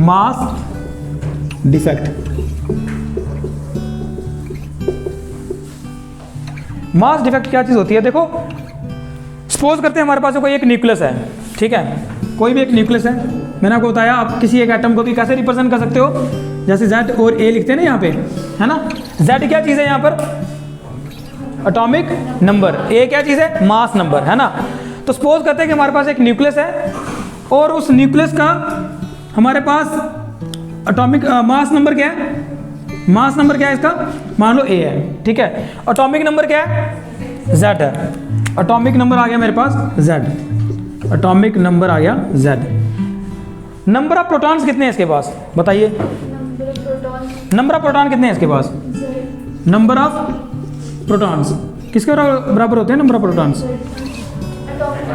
Mass defect. Mass defect क्या चीज होती है? देखो सपोज करते हैं हमारे पास कोई एक न्यूक्लियस है, ठीक है, कोई भी एक न्यूक्लियस है। मैंने आपको बताया आप किसी एक एटम को भी कैसे रिप्रेजेंट कर सकते हो, जैसे Z और A लिखते हैं ना यहाँ पे, है ना। Z क्या चीज़ है यहाँ पर? Atomic number. A क्या चीज़ है? मास नंबर, है ना। तो सपोज करते हैं कि हमारे पास एक न्यूक्लियस है और उस न्यूक्लियस का हमारे पास एटॉमिक मास नंबर क्या है? मास नंबर क्या है इसका? मान लो A है, ठीक है। एटॉमिक नंबर क्या है? Z है। एटॉमिक नंबर आ गया मेरे पास Z। एटॉमिक नंबर आ गया Z। नंबर ऑफ प्रोटॉन्स कितने हैं इसके पास? बताइए। नंबर ऑफ प्रोटॉन कितने हैं इसके पास? नंबर ऑफ प्रोटॉन्स किसके बराबर होते हैं? Number of protons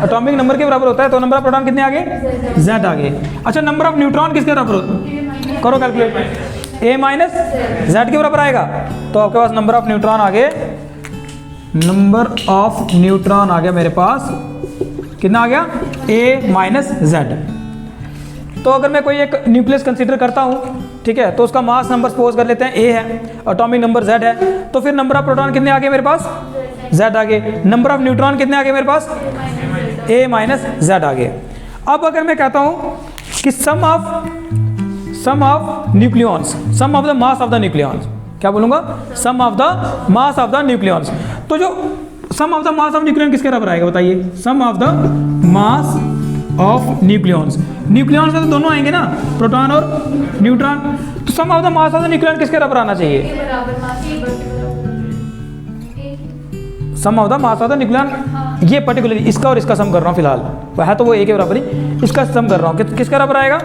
atomic number के बराबर होता है। तो नंबर ऑफ प्रोटॉन कितने आ गए? Z आ गए। अच्छा, नंबर ऑफ न्यूट्रॉन किसके बराबर होता है? करो कैलकुलेट। A माइनस Z के बराबर आएगा। तो आपके पास नंबर ऑफ न्यूट्रॉन आ गए, नंबर ऑफ न्यूट्रॉन आ गया मेरे पास, कितना आ गया? A minus Z। तो अगर मैं कोई एक न्यूक्लियस कंसीडर करता हूँ, ठीक है, तो उसका मास नंबर सपोज कर लेते हैं A है, एटॉमिक नंबर Z है, तो फिर नंबर ऑफ प्रोटॉन कितने आ गए मेरे पास? Z आ गए। नंबर ऑफ न्यूट्रॉन कितने आ गए मेरे पास? A माइनस Z आ गए। अब अगर मैं कहता हूँ कि sum of nucleons, sum of the mass of the nucleons, क्या बोलूँगा? Sum of the mass of the nucleons. तो जो sum of the mass of nucleon किसके बराबर आएगा? बताइए। Sum of the mass of nucleons. Nucleons में तो दोनों आएंगे ना, प्रोटॉन और न्यूट्रॉन। तो sum of the mass of the nucleon किसके बराबर आना चाहिए? Sum of the mass of the nucleon. ये पर्टिकुलरली इसका और इसका सम कर रहा हूँ फिलहाल, है तो वो A के बराबर ही, इसका सम कर रहा हूँ। किसके बराबर आएगा?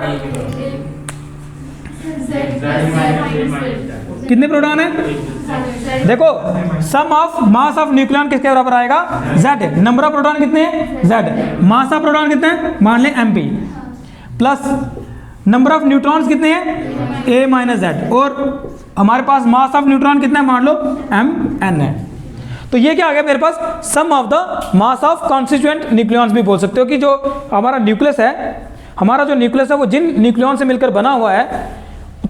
कितने प्रोटॉन है? देखो सम ऑफ मास ऑफ न्यूक्लियॉन किसके बराबर आएगा? Z। नंबर ऑफ प्रोटॉन कितने हैं? Z। मास ऑफ प्रोटॉन कितने हैं? मान लें MP। Plus number of neutrons कितने हैं? A minus Z। और हमारे पास मास ऑफ न्यूट्रॉन कितना है? मान लो MN है। तो ये क्या आ गया मेरे पास? Sum of the mass of constituent nucleons भी बोल सकते हो, कि जो हमारा न्यूक्लियस है, हमारा जो न्यूक्लियस है वो जिन न्यूक्लियॉन से मिलकर बना हुआ है,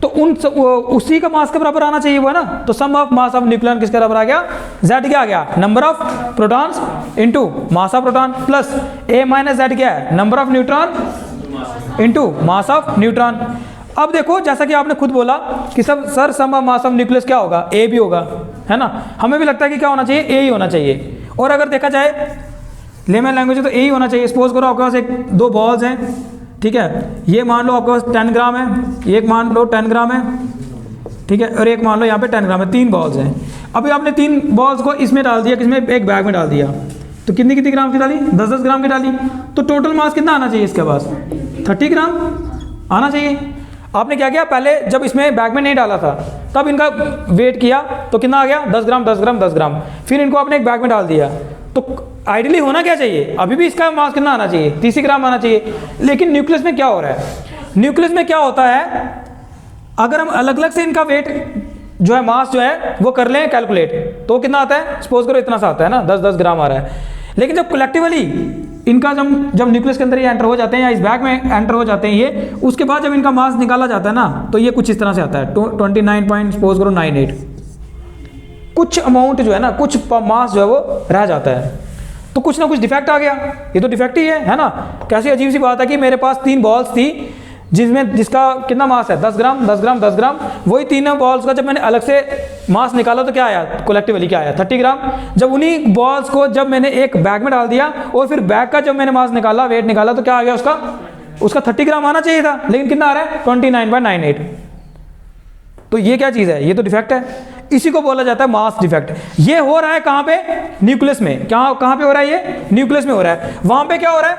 तो उसी का मास के बराबर आना चाहिए वो, है ना। तो sum of mass of nucleon किसके बराबर आ गया? Z क्या आ गया? Number of protons into mass of proton, plus A minus Z क्या है? Number of neutron into mass of neutron. अब देखो, जैसा कि आपने खुद बोला कि sir sum of mass of nucleus क्या होगा? A भी होगा, है ना। हमें भी लगता है कि क्या होना चाहिए? A ही होना चाहिए। और अगर देखा जाए लेमन लैंग्वेज तो A ही होना चाहिए। सपोज करो आपके पास एक दो बॉल्स हैं, ठीक है, ये मान लो आपके पास 10 ग्राम है, एक मान लो 10 ग्राम है, ठीक है, और एक मान लो यहाँ पे 10 ग्राम है। 3 बॉल्स हैं। अभी आपने 3 बॉल्स को इसमें डाल दिया, किसमें? एक बैग में डाल दिया। तो कितनी ग्राम की डाली? 10-10 ग्राम की डाली। तो टोटल मास कितना आना चाहिए इसके पास? 30 ग्राम आना चाहिए। आपने क्या किया? पहले जब इसमें बैग में नहीं डाला था तब इनका वेट किया, तो कितना आ गया? 10 ग्राम 10 ग्राम 10 ग्राम। फिर इनको आपने एक बैग में डाल दिया, तो आइडियली होना क्या चाहिए? अभी भी इसका मास कितना आना चाहिए? 30 ग्राम आना चाहिए। लेकिन न्यूक्लियस में क्या हो रहा है? न्यूक्लियस में क्या होता है, अगर हम अलग अलग से इनका वेट जो है, मास जो है वो कर लें कैलकुलेट, तो कितना आता है? सपोज करो इतना सा आता है ना, 10-10 ग्राम आ रहा है। लेकिन जब कलेक्टिवली इनका जब न्यूक्लियस के अंदर ये एंटर हो जाते हैं या इस बैग में एंटर हो जाते हैं ये, उसके बाद जब इनका मास निकाला जाता है ना, तो ये कुछ इस तरह से आता है 29.98। कुछ अमाउंट जो है ना, कुछ मास जो है वो रह जाता है, तो कुछ ना कुछ डिफेक्ट आ गया। ये तो डिफेक्ट ही है ना। कैसी अजीब सी बात है कि मेरे पास 3 बॉल्स थी जिसका कितना मास है? 10 ग्राम 10 ग्राम 10 ग्राम। वही तीनों बॉल्स का जब मैंने अलग से मास निकाला तो क्या आया? कलेक्टिवली क्या आया? 30 ग्राम। जब उन्हीं बॉल्स को जब मैंने एक बैग में डाल दिया और फिर बैग का जब मैंने मास निकाला, वेट निकाला, तो क्या आ गया? उसका 30 ग्राम आना चाहिए था, लेकिन कितना आ रहा है? 29.98। तो ये क्या चीज़ है? ये तो डिफेक्ट है। इसी को बोला जाता है मास डिफेक्ट। ये हो रहा है कहाँ पे? न्यूक्लियस में। कहाँ पे हो रहा है? ये न्यूक्लियस में हो रहा है। वहाँ पे क्या हो रहा है?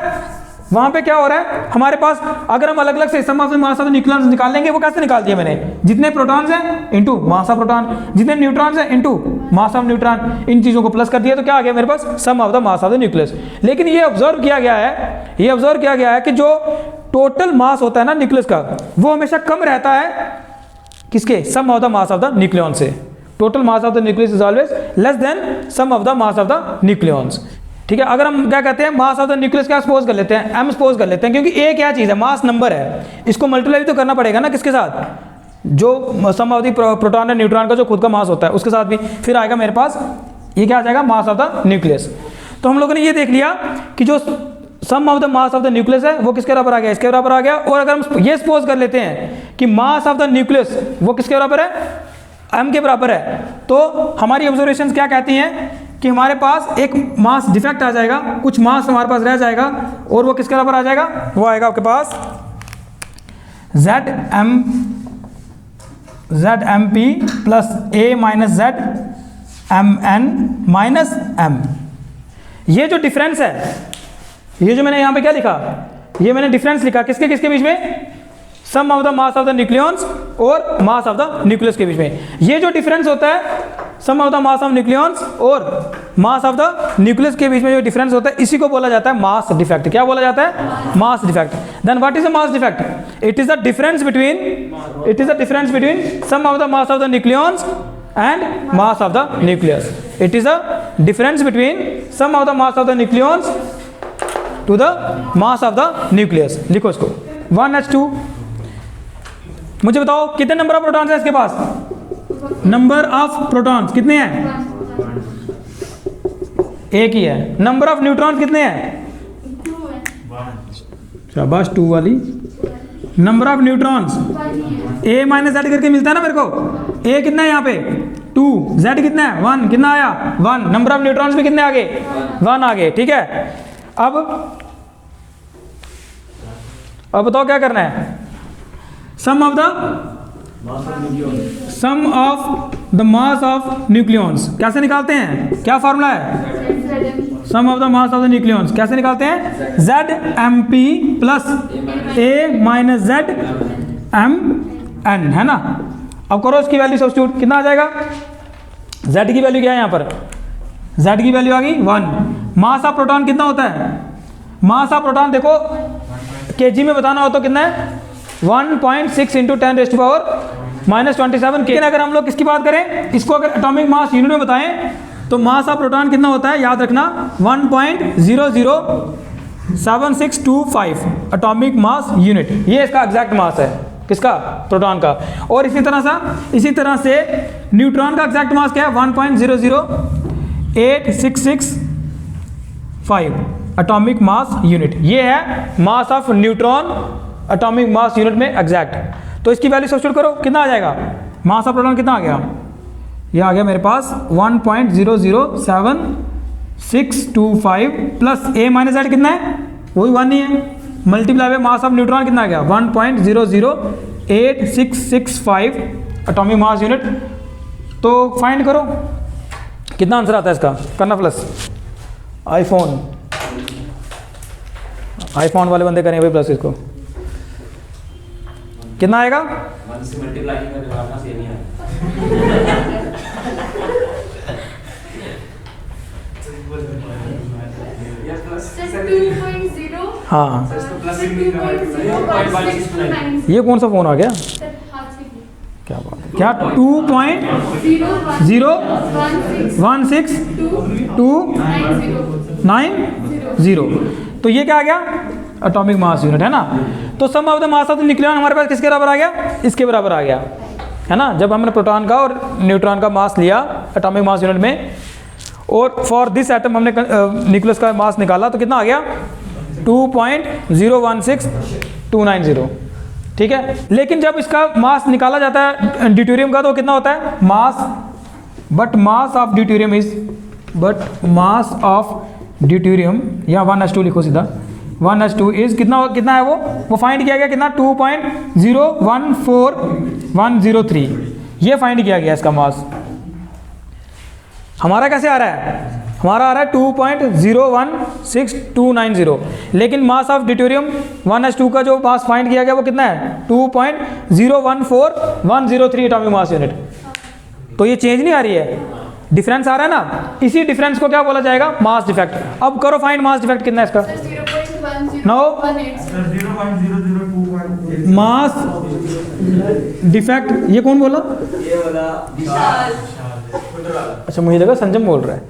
वहाँ पे क्या हो रहा है? हमारे पास अगर हम अलग अलग से sum of the mass of the nucleons निकाल लेंगे, वो कैसे निकाल दिया मैंने? जितने प्रोटॉन्स हैं इनटू मास ऑफ प्रोटॉन, जितने न्यूट्रॉन्स हैं इनटू मास ऑफ न्यूट्रॉन, इन चीज़ों को प्लस कर दिया, तो क्या आ गया मेरे पास? Sum of the mass of the nucleus. लेकिन ये ऑब्जर्व किया गया है कि जो टोटल मास होता है ना न्यूक्लियस का, वो हमेशा कम रहता है किसके? Sum of the mass of the nucleon से। Total mass of the nucleus is always less than sum of the mass of the nucleons. ठीक है। अगर हम क्या कहते हैं मास ऑफ द न्यूक्लियस क्या सपोज कर लेते हैं, m सपोज कर लेते हैं, क्योंकि a क्या चीज़ है, मास नंबर है, इसको मल्टीप्लाई भी तो करना पड़ेगा ना किसके साथ, जो सम ऑफ द प्रोटॉन और न्यूट्रॉन का जो खुद का मास होता है उसके साथ भी, फिर आएगा मेरे पास ये क्या आ जाएगा, मास ऑफ द न्यूक्लियस। तो हम लोगों ने ये देख लिया कि जो sum of the mass of the nucleus है वो किसके बराबर आ गया, इसके बराबर आ गया। और अगर हम ये सपोज कर लेते हैं कि मास ऑफ द न्यूक्लियस वो किसके बराबर है, m के बराबर है, तो हमारी ऑब्जर्वेशंस क्या कहती हैं कि हमारे पास एक मास डिफेक्ट आ जाएगा, कुछ मास हमारे पास रह जाएगा, और वो किसके बराबर आ जाएगा, वो आएगा आपके पास ZMP plus A minus ZMN minus M। ये जो डिफरेंस है, ये जो मैंने यहाँ पे क्या लिखा, ये मैंने डिफरेंस लिखा किसके किसके बीच में, sum of the mass of the nucleons और मास ऑफ द न्यूक्लियस के बीच में। ये जो डिफरेंस होता है sum of the mass of nucleons और मास ऑफ द न्यूक्लियस के बीच में जो डिफरेंस होता है, इसी को बोला जाता है मास डिफेक्ट। क्या बोला जाता है, mass defect. Then what is a mass defect, it is the difference between sum of the mass of the nucleons and mass of the nucleus. It is a difference between sum of the mass of the nucleons to the mass of the nucleus. लिखो इसको 1h2। मुझे बताओ कितने number of protons है इसके पास, number of protons कितने हैं, एक ही है। नंबर ऑफ न्यूट्रॉन्स कितने हैं, शाबाश 2 वाली। Number of neutrons A minus Z करके मिलता है ना मेरे को, A कितना है यहाँ पे 2, Z कितना है 1, कितना आया 1, नंबर ऑफ न्यूट्रॉन्स भी कितने आगे 1 आगे, ठीक है। अब बताओ क्या करना है, sum of the mass of nucleons कैसे निकालते हैं, क्या फॉर्मूला है, sum of the mass of the nucleons कैसे निकालते हैं, ZMP plus A minus ZMN, है ना। अब करो इसकी वैल्यू सब्स्टिट्यूट, कितना आ जाएगा, Z की वैल्यू क्या है यहाँ पर, Z की वैल्यू आ गई 1। मास ऑफ प्रोटॉन कितना होता है, मास ऑफ प्रोटॉन देखो kg में बताना हो तो कितना है 1.6 इंटू 10⁻⁻⁻27 K। लेकिन अगर हम लोग किसकी बात करें, इसको अगर एटॉमिक मास यूनिट में बताएं तो मास ऑफ प्रोटॉन कितना होता है, याद रखना 1.007625 एटॉमिक मास यूनिट। ये इसका एग्जैक्ट मास है किसका, प्रोटॉन का। और इसी तरह से न्यूट्रॉन का एग्जैक्ट मास क्या है 1.0086665 एटॉमिक मास यूनिट। ये है मास of neutron atomic mass unit में एग्जैक्ट। तो इसकी वैल्यू सब्स्टिट्यूट करो, कितना आ जाएगा, मास ऑफ प्रोटॉन कितना आ गया, ये आ गया मेरे पास 1.00765 प्लस A माइनस Z कितना है, वही 1 ही है, multiply by mass of neutron कितना आ गया 1.0086665 एटॉमिक मास यूनिट। तो फाइंड करो कितना आंसर आता है इसका, करना प्लस। आईफोन वाले बंदे करेंगे भाई प्लस, इसको कितना आएगा, 1 से मल्टीप्लाई करने वाला से नहीं आएगा। हाँ ये कौन सा फोन आ गया, क्या बात है, क्या 2.0162990। तो ये क्या आ गया, एटॉमिक मास यूनिट, है ना। तो sum of the mass of the nucleon हमारे पास किसके बराबर आ गया, इसके बराबर आ गया, है ना। जब हमने प्रोटॉन का और न्यूट्रॉन का मास लिया एटॉमिक मास यूनिट में, और फॉर दिस एटम हमने न्यूक्लियस का मास निकाला, तो कितना आ गया 2.016290, ठीक है। लेकिन जब इसका मास निकाला जाता है ड्यूटेरियम का, तो कितना होता है मास, बट मास ऑफ ड्यूटेरियम या 1h2 लिखो सीधा, 1h2 इज कितना है वो फाइंड किया गया कितना 2.014103, ये फाइंड किया गया इसका मास। हमारा कैसे आ रहा है, हमारा आ रहा है 2.016290, लेकिन मास ऑफ ड्यूटेरियम 1h2 का जो मास फाइंड किया गया वो कितना है 2.014103 एटॉमिक मास यूनिट। तो ये चेंज नहीं आ रही है, डिफरेंस आ रहा है ना, इसी डिफरेंस को क्या बोला जाएगा, मास डिफेक्ट। अब करो फाइंड मास डिफेक्ट कितना है इसका, नो मास डिफेक्ट, ये कौन बोला, अच्छा मुझे लगा संजम बोल रहा है।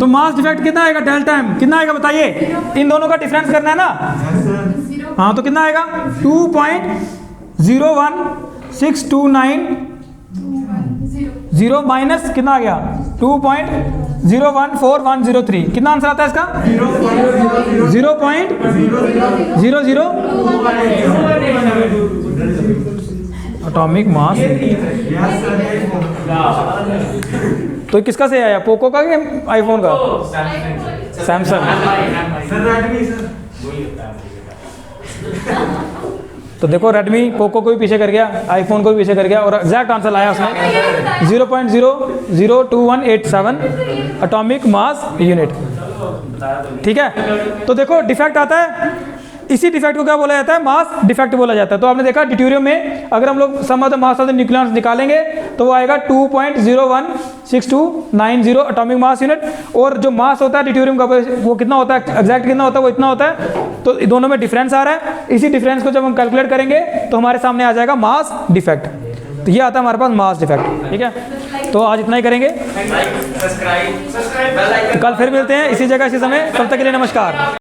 तो मास डिफेक्ट कितना आएगा, डेल्टा एम कितना आएगा बताइए, इन दोनों का डिफरेंस करना है ना। हाँ तो कितना आएगा 2.01629 माइनस कितना आ गया 2.014103, कितना आंसर आता है इसका 0.00 एटॉमिक मास। तो ये किसका से आया, पोको का कि आईफोन का, सैमसंग। तो देखो रेडमी पोको को भी पीछे कर गया, आईफोन को भी पीछे कर गया, और एग्जैक्ट आंसर लाया उसने 0.002187 एटॉमिक मास यूनिट। ठीक है, तो देखो डिफेक्ट आता है, इसी डिफेक्ट को क्या बोला जाता है, मास डिफेक्ट बोला जाता है। तो आपने देखा ड्यूटेरियम में अगर हम लोग sum of the mass of the nucleons निकालेंगे तो वो आएगा 2.016290 एटॉमिक मास यूनिट, और जो मास होता है ड्यूटेरियम का वो कितना होता है, एग्जैक्ट कितना होता है, वो इतना होता है। तो दोनों में डिफरेंस आ रहा है, इसी डिफरेंस को जब हम कैलकुलेट करेंगे तो हमारे सामने आ जाएगा मास डिफेक्ट। तो ये आता है हमारे पास मास डिफेक्ट। ठीक है, तो आज इतना ही करेंगे, कल फिर मिलते हैं इसी जगह इसी समय, तब तक के लिए नमस्कार।